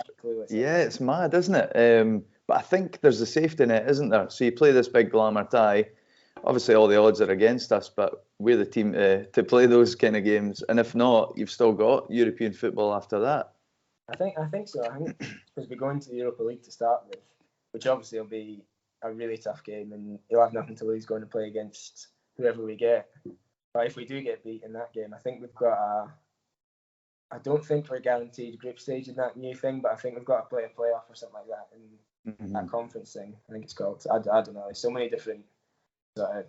Yeah, it's mad, isn't it? But I think there's a safety net, isn't there? So you play this big glamour tie, obviously all the odds are against us, but we're the team to play those kind of games. And if not, you've still got European football after that. I think so. I think because we're going to the Europa League to start with, which obviously will be a really tough game, and you'll have nothing to lose going to play against whoever we get. But if we do get beat in that game, I think we've got a. I don't think we're guaranteed group stage in that new thing, but I think we've got to play a playoff or something like that in that conference thing. I think it's called. I don't know. There's so many different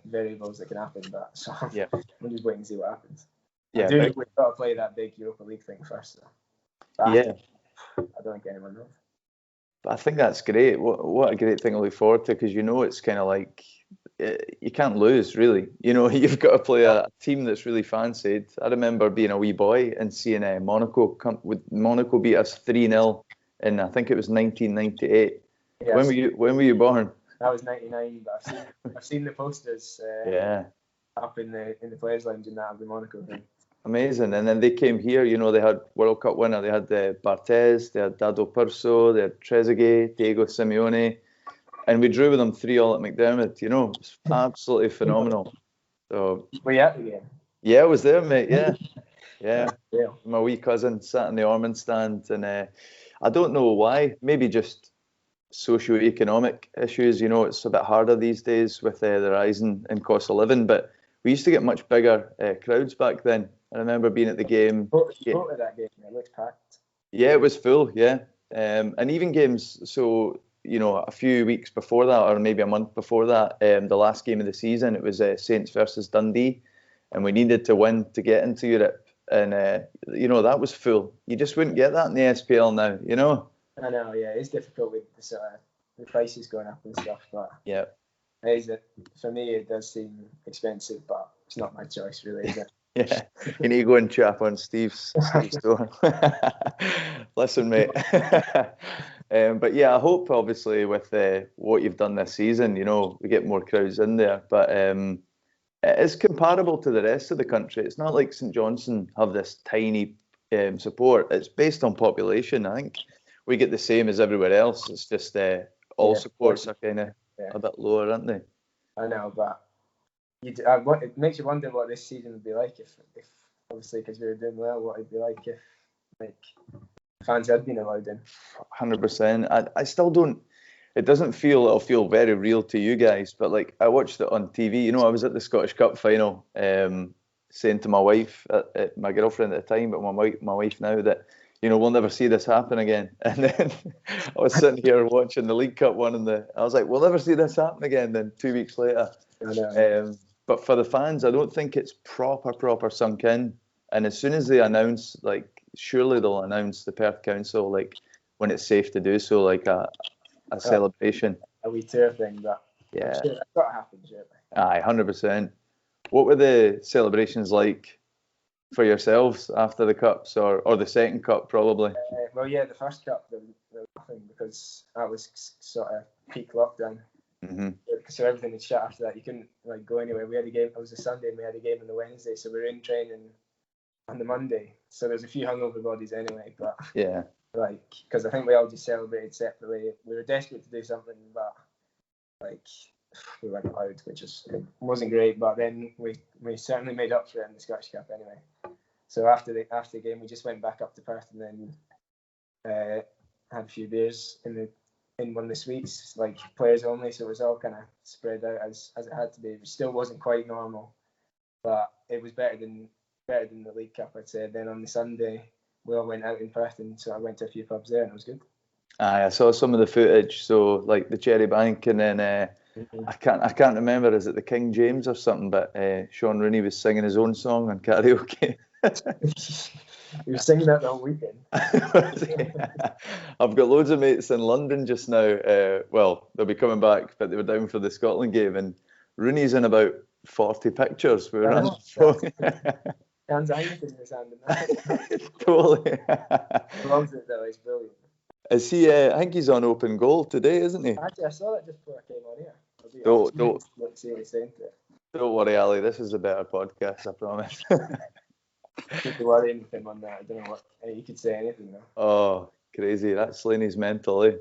variables that can happen, but so Yeah, we'll just wait and see what happens. yeah, We've got to play that big Europa League thing first. So. yeah. I don't think anyone knows. I think that's great. What a great thing to look forward to, because it's kind of like you can't lose, really. You've got to play a team that's really fancied. I remember being a wee boy and seeing Monaco Monaco beat us 3-0 in, I think it was 1998. Yeah, when were you born? That was 99, but I've seen the posters up in the players' lounge and that of the Monaco thing. Amazing. And then they came here, they had World Cup winner, they had Barthez, they had Dado Perso, they had Trezeguet, Diego Simeone, and we drew with them 3-3 at McDermott. It's absolutely phenomenal. So were you at the game? Yeah, I was there, mate. Yeah. My wee cousin sat in the Ormond stand, and I don't know why, maybe just socio-economic issues. It's a bit harder these days with the rise in cost of living, but we used to get much bigger crowds back then. I remember being at the game. At that game, it looked packed. Yeah, it was full, yeah. And even games, so, a few weeks before that, or maybe a month before that, the last game of the season, it was Saints versus Dundee, and we needed to win to get into Europe. And, that was full. You just wouldn't get that in the SPL now, I know, yeah. It's difficult with the prices going up and stuff, but yeah. For me, it does seem expensive, but it's not my choice, really, is it? Yeah, you need to go and chap on Steve's door. Listen, mate. But yeah, I hope obviously with what you've done this season, we get more crowds in there. But it is comparable to the rest of the country. It's not like St. Johnstone have this tiny support. It's based on population. I think we get the same as everywhere else. It's just all supports are kind of a bit lower, aren't they? I know, but it makes you wonder what this season would be like if obviously, because we were doing well, what it'd be like if fans had been allowed in. 100%. I still don't. It'll feel very real to you guys, but like I watched it on TV. I was at the Scottish Cup final, saying to my wife, my girlfriend at the time, but my wife now, that we'll never see this happen again. And then I was sitting here watching the League Cup one, and I was like, we'll never see this happen again. Then 2 weeks later. I know. But for the fans, I don't think it's proper sunk in. And as soon as they announce, like, surely they'll announce the Perth Council, like, when it's safe to do so, like a celebration. A wee tour thing, but yeah, sure, that's got to happen, surely. Aye, 100%. What were the celebrations like for yourselves after the cups, or the second cup, probably? Well, yeah, the first cup, there was nothing, because that was sort of peak lockdown. Mm-hmm. So everything was shut after that. You couldn't go anywhere. We had a game. It was a Sunday, and we had a game on the Wednesday. So we were in training on the Monday. So there's a few hungover bodies anyway. But yeah, because I think we all just celebrated separately. We were desperate to do something, but we weren't allowed, which wasn't great. But then we certainly made up for it in the Scottish Cup anyway. So after the game, we just went back up to Perth and then had a few beers in one of the suites, like players only, so it was all kind of spread out as it had to be. It still wasn't quite normal, but it was better than the League Cup, I'd say. Then on the Sunday, we all went out in Perth, and so I went to a few pubs there, and it was good. Aye, I saw some of the footage. So like the Cherry Bank, and then I can't remember, is it the King James or something? But Sean Rooney was singing his own song on karaoke. He was singing that the whole weekend. I've got loads of mates in London just now. Well, they'll be coming back, but they were down for the Scotland game, and Rooney's in about 40 pictures. We were on the phone. Hands in his hand. Totally. Loves it though. He's brilliant. Is he? I think he's on open goal today, isn't he? Actually, I saw that just before I came on here. Don't see what he's saying to it. Don't worry, Ali. This is a better podcast, I promise. Don't worry anything on that. I don't know what you could say anything though. Oh, crazy! That's Slaney's mental, eh?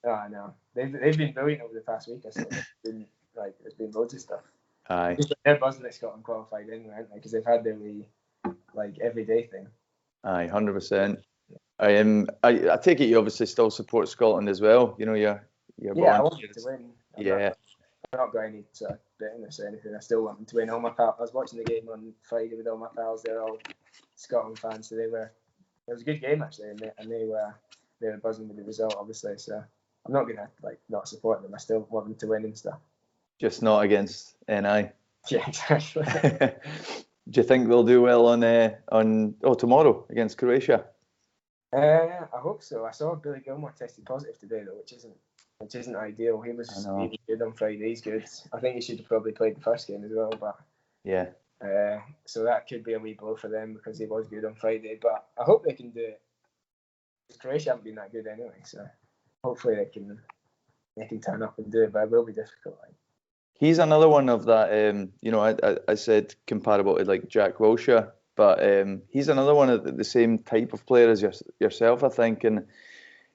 Oh, I know. They've been brilliant over the past week or so. There's been loads of stuff. Aye. They're buzzing that Scotland qualified anyway, aren't they? Because they've had their wee, like, everyday thing. Aye, 100%. I take it you obviously still support Scotland as well. You know, you're Yeah, I born want here. them to win. Yeah. I've not got any sort of bitterness or anything. I still want them to win. All my pals, I was watching the game on Friday with all my pals. They're all Scotland fans, so it was a good game actually, and they were buzzing with the result, obviously. So I'm not gonna like not support them. I still want them to win and stuff. Just not against NI. Yeah, exactly. Do you think they'll do well on tomorrow against Croatia? I hope so. I saw Billy Gilmore tested positive today though, which isn't ideal. He was good on Friday. He's good. I think he should have probably played the first game as well, but yeah. So that could be a wee blow for them because he was good on Friday. But I hope they can do it. Croatia haven't been that good anyway, so hopefully they can turn up and do it. But it will be difficult. He's another one of that. I said comparable to like Jack Wilshere, but he's another one of the same type of player as yourself, I think, and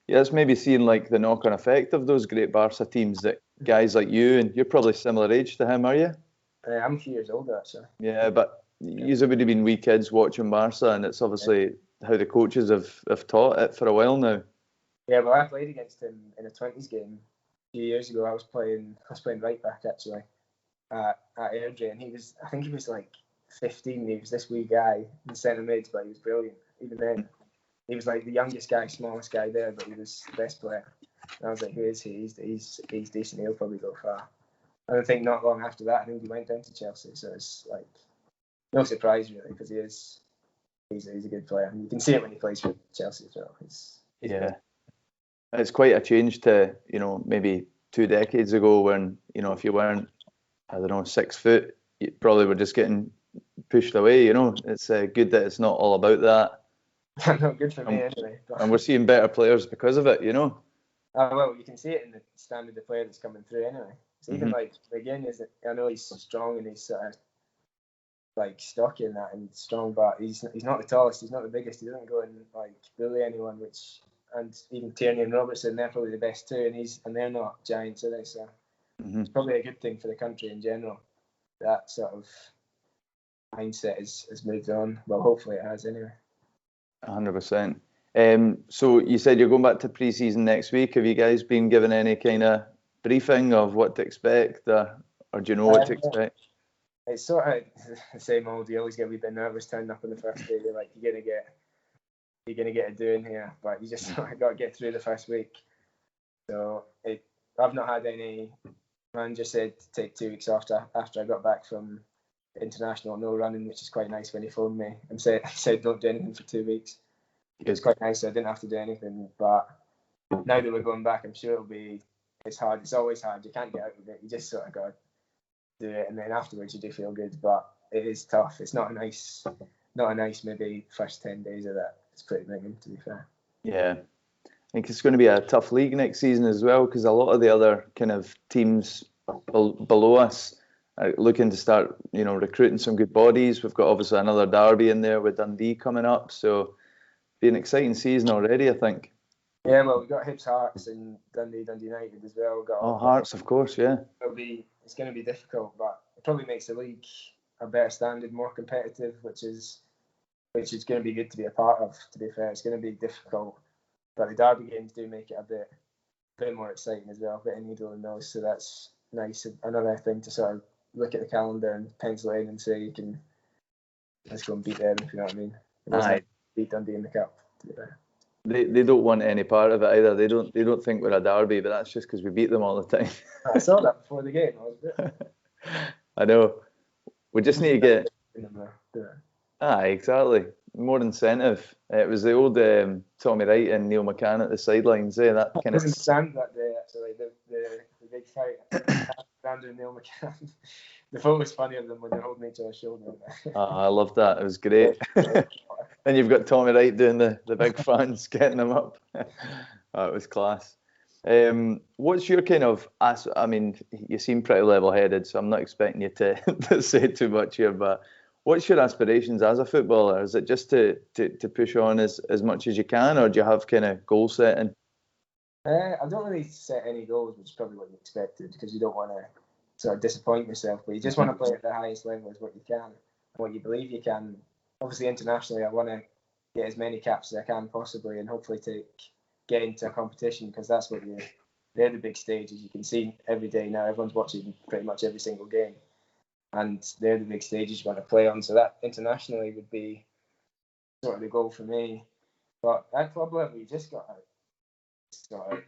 yeah, it's maybe seeing like the knock-on effect of those great Barca teams that guys like you, and you're probably similar age to him, are you? I'm a few years older actually. Yeah, but you would have been wee kids watching Barca, and it's obviously how the coaches have taught it for a while now. Yeah, well, I played against him in a 20s game a few years ago. I was playing right back actually at Airdrie, and I think he was like 15. He was this wee guy in centre mid, but he was brilliant. Even then, he was like the youngest guy, smallest guy there, but he was the best player. And I was like, who is he? He's decent. He'll probably go far. And I think not long after that, I think he went down to Chelsea. So it's like no surprise really, because he's a good player, and you can see it when he plays for Chelsea as well. He's yeah, it's quite a change to maybe 2 decades ago when if you weren't 6 foot, you probably were just getting pushed away. It's good that it's not all about that. No, good for me anyway. But... And we're seeing better players because of it. Well, you can see it in the standard of play that's coming through anyway. So even like McCann I know he's strong and he's sort of like stocky in that and strong, but he's not the tallest, he's not the biggest. He doesn't go and like bully anyone. And even Tierney and Robertson, they're probably the best too, and they're not giants, are they? So it's probably a good thing for the country in general. That sort of mindset has moved on. Well, hopefully it has anyway. 100%. So you said you're going back to pre-season next week. Have you guys been given any kind of briefing of what to expect, or do you know what to expect? It's sort of the same old. You always get a wee bit nervous turning up on the first day. You're like, you're gonna get a doing here, but you just got to get through the first week. So I've not had any. Manager said to take 2 weeks after I got back from international, no running, which is quite nice when he phoned me and said don't do anything for 2 weeks. It was quite nice, so I didn't have to do anything. But now that we're going back, I'm sure it's hard. It's always hard. You can't get out of it. You just sort of got to do it, and then afterwards you do feel good. But it is tough. It's not a nice maybe first 10 days of that. It's pretty big, to be fair. Yeah. I think it's going to be a tough league next season as well, because a lot of the other kind of teams below us are looking to start, recruiting some good bodies. We've got obviously another derby in there with Dundee coming up, so it'll be an exciting season already, I think. Yeah, well, we've got Hibs, Hearts, and Dundee United as well. Hearts, of course, yeah. It's going to be difficult, but it probably makes the league a better standard, more competitive, which is going to be good to be a part of. To be fair, it's going to be difficult. But the derby games do make it a bit more exciting as well, a bit of needle in those, so that's nice. Another thing to sort of look at the calendar and pencil in and say you can let's go and beat them, if you know what I mean. Aye. Beat Dundee in the cup, to be fair. They don't want any part of it either. They don't think we're a derby, but that's just because we beat them all the time. I saw that before the game. I know. We just need to get. Aye, exactly. More incentive. It was the old Tommy Wright and Neil McCann at the sidelines. That kind of. I stand that day actually. The big fight. Andrew and Neil McCann. The photo was funnier than when they're holding each other's shoulder. I loved that. It was great. Then you've got Tommy Wright doing the big fans getting them up. It was class. What's your kind of? I mean, you seem pretty level-headed, so I'm not expecting you to say too much here, but. What's your aspirations as a footballer? Is it just to push on as much as you can, or do you have kind of goal setting? I don't really set any goals, which is probably what you expected, because you don't want to sort of disappoint yourself, but you just want to play at the highest level as what you can, what you believe you can. Obviously, internationally, I want to get as many caps as I can possibly, and hopefully get into a competition, because that's what they're the big stages. You can see every day now, everyone's watching pretty much every single game, and they're the big stages you want to play on. So that internationally would be sort of the goal for me. But at club level, you just got to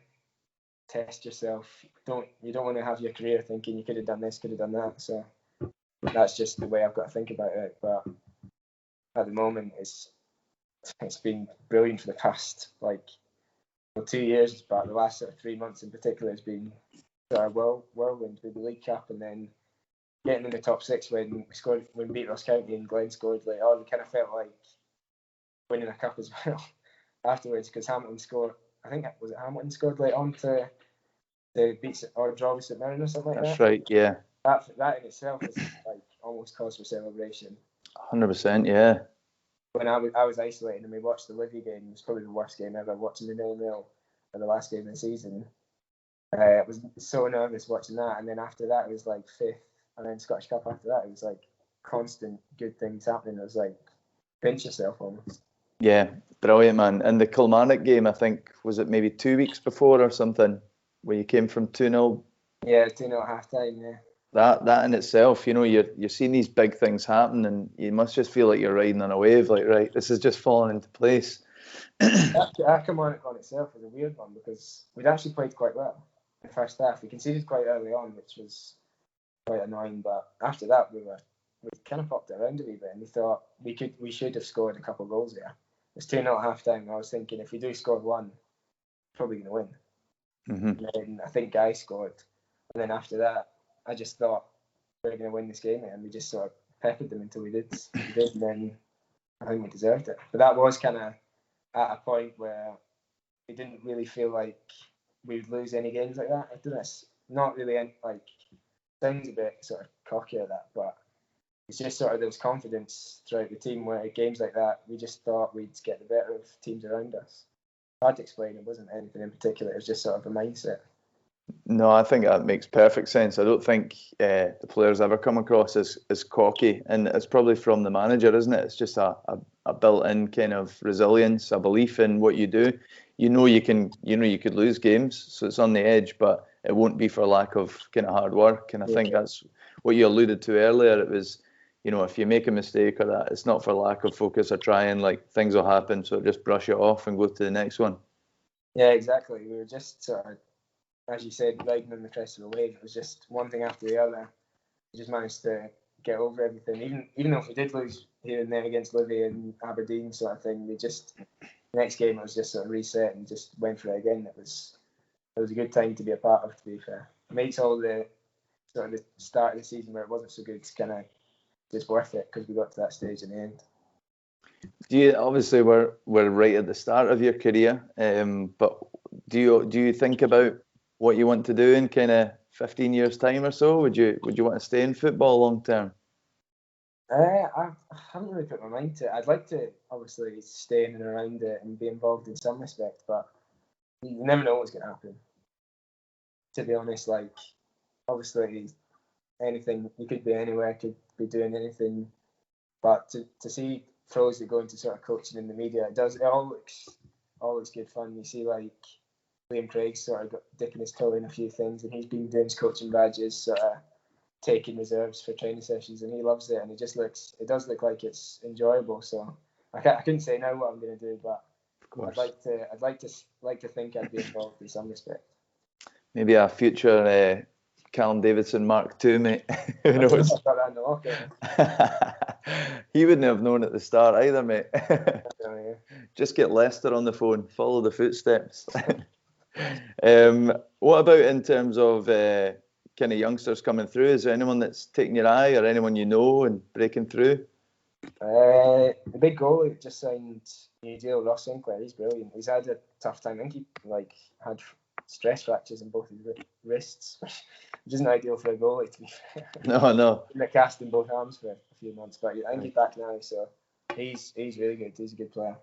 test yourself. You don't want to have your career thinking you could have done this, could have done that. So that's just the way I've got to think about it. But at the moment, it's been brilliant for the past 2 years, but the last sort of 3 months in particular has been sort of whirlwind with the League Cup, and then getting in the top six when we beat Ross County and Glenn scored later on. Kind of felt like winning a cup as well afterwards, because Hamilton scored. I think was it Hamilton scored late on to beat or draw with St Mirren or something like that. That's right, yeah. That in itself is almost cause for celebration. 100%, yeah. When I was isolated and we watched the Livy game, it was probably the worst game ever, watching the 0-0 for the last game of the season. I was so nervous watching that, and then after that it was fifth, and then Scottish Cup after that, it was constant good things happening. It was pinch yourself almost. Yeah, brilliant, man. And the Kilmarnock game, I think, was it maybe 2 weeks before or something, where you came from 2-0? Yeah, 2-0 at half-time, yeah. That in itself, you're seeing these big things happen, and you must just feel like you're riding on a wave, right, this is just falling into place. That Kilmarnock on itself was a weird one, because we'd actually played quite well in the first half. We conceded quite early on, which was quite annoying, but after that we kind of popped it around a wee bit, and we thought we should have scored a couple of goals there. It was 2-0 at half time, and I was thinking if we do score one, probably going to win. Mm-hmm. And then I think Guy scored, and then after that I just thought we're going to win this game, and we just sort of peppered them until we did, and then I think we deserved it. But that was kind of at a point where we didn't really feel like we would lose any games like that. I don't know, it's not really sounds a bit sort of cocky at that, but it's just sort of there was confidence throughout the team where games like that, we just thought we'd get the better of teams around us. Hard to explain. It wasn't anything in particular. It was just sort of a mindset. No, I think that makes perfect sense. I don't think the players ever come across as cocky, and it's probably from the manager, isn't it? It's just a built-in kind of resilience, a belief in what you do. You could lose games, so it's on the edge, but it won't be for lack of kind of hard work. And I think that's what you alluded to earlier. It was, if you make a mistake or that, it's not for lack of focus or trying. Things will happen, so just brush it off and go to the next one. Yeah, exactly. We were just sort of, as you said, riding on the crest of the wave. It was just one thing after the other. We just managed to get over everything. Even though if we did lose here and there against Livy and Aberdeen sort of thing, next game it was just sort of reset and just went for it again. It was a good time to be a part of, to be fair. It makes all the sort of the start of the season where it wasn't so good kind of just worth it, because we got to that stage in the end. Obviously we're right at the start of your career, but do you think about what you want to do in kind of 15 years time or so? Would you want to stay in football long term? I haven't really put my mind to it. I'd like to obviously stay in and around it and be involved in some respect, but you never know what's going to happen. To be honest, obviously anything, you could be anywhere, could be doing anything, but to see pros that go into sort of coaching in the media, it all looks good fun. You see Liam Craig sort of dipping his toe in a few things, and he's been doing his coaching badges, sort of taking reserves for training sessions, and he loves it, and it does look like it's enjoyable. So I couldn't say now what I'm going to do, but I'd like to think I'd be involved in some respect. Maybe a future Callum Davidson Mark II, mate. Who knows? I've got that in the locker. He wouldn't have known at the start either, mate. Yeah. Just get Leicester on the phone, follow the footsteps. What about in terms of kind of youngsters coming through? Is there anyone that's taking your eye, or anyone you know and breaking through? The big goalie just signed a new deal, Ross Sinclair. He's brilliant. He's had a tough time. I think he had stress fractures in both his wrists, which isn't ideal for a goalie, to be fair. No. In the cast in both arms for a few months, but I think he's back now, so he's really good. He's a good player.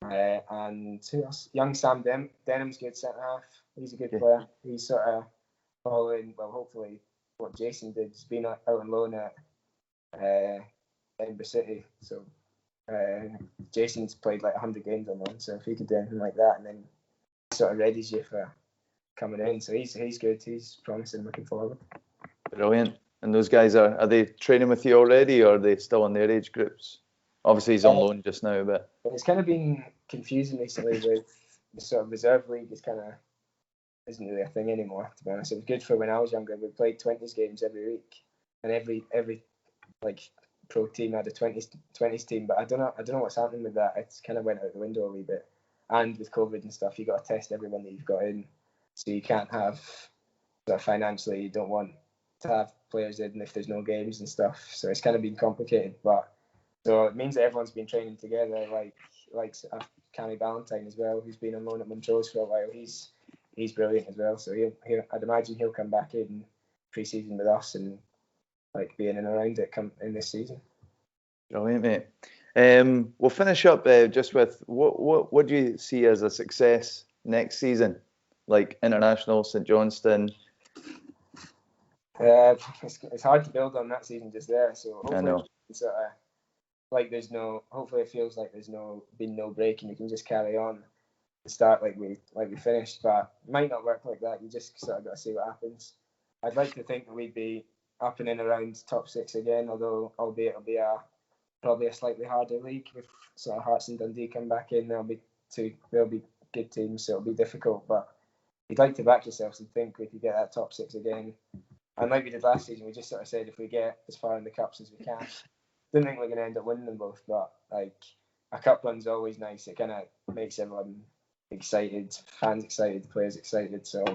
And who else? Young Sam Denham's good centre half. He's a good player. He's sort of following, well, hopefully what Jason did. He's been out on loan at Edinburgh City, so Jason's played like 100 games on loan. So if he could do anything like that, and then sort of readies you for coming in, so he's good. He's promising. Looking forward. Brilliant. And those guys are they training with you already, or are they still in their age groups? Obviously, he's on loan just now, but it's kind of been confusing recently with the sort of reserve league. Is kind of isn't really a thing anymore, to be honest. It was good for when I was younger. We played 20s games every week, and every like pro team had a 20s team. But I don't know what's happening with that. It's kind of went out the window a wee bit. And with COVID and stuff, you got to test everyone that you've got in, so you can't have sort of financially. You don't want to have players in if there's no games and stuff. So it's kind of been complicated. But so it means that everyone's been training together. Like Cammy Ballantyne as well, who's been on loan at Montrose for a while. He's brilliant as well. So I'd imagine he'll come back in pre-season with us and like be in and around it in this season. Brilliant, mate. We'll finish up just with what do you see as a success next season, like international, St. Johnstone? It's hard to build on that season just there. So hopefully I know. Sort of like hopefully it feels like there's been no break and you can just carry on and start like we finished. But it might not work like that. You just sort of got to see what happens. I'd like to think that we'd be up and in around top 6 again, albeit it'll be probably a slightly harder league with sort of Hearts and Dundee come back in. They'll be good teams, so it'll be difficult. But you'd like to back yourselves and think we could get that top 6 again. And like we did last season, we just sort of said if we get as far in the cups as we can. Don't think we're going to end up winning them both, but like a cup run's always nice. It kind of makes everyone excited, fans excited, the players excited. So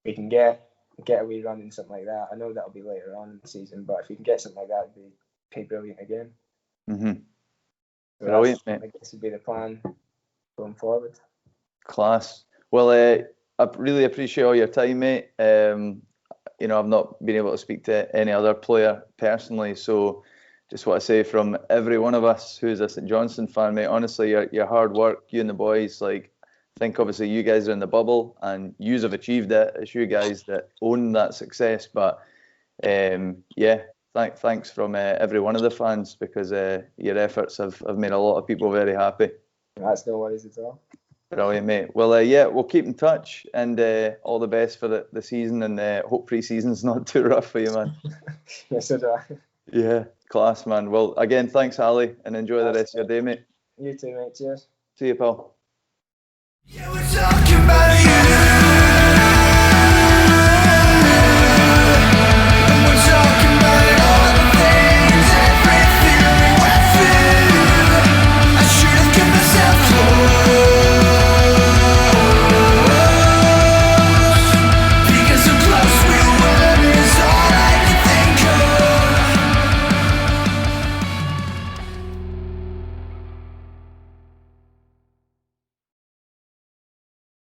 we can get a wee run in something like that. I know that'll be later on in the season, but if we can get something like that, it'd be brilliant again. Mm-hmm. So Brilliant, mate. I guess would be the plan going forward. Class. Well, I really appreciate all your time, mate. I've not been able to speak to any other player personally, so just want to say from every one of us who's a St. Johnstone fan, mate, honestly, your hard work, you and the boys, like, I think obviously you guys are in the bubble and yous have achieved it. It's you guys that own that success. But thanks from every one of the fans, because your efforts have made a lot of people very happy. That's no worries at all. Brilliant, mate. Well, we'll keep in touch, and all the best for the season, and hope pre-season's not too rough for you, man. Yes, so do I. Yeah, class, man. Well, again, thanks, Ali, and enjoy the rest of your day, mate. You too, mate. Cheers. See you, pal. Yeah,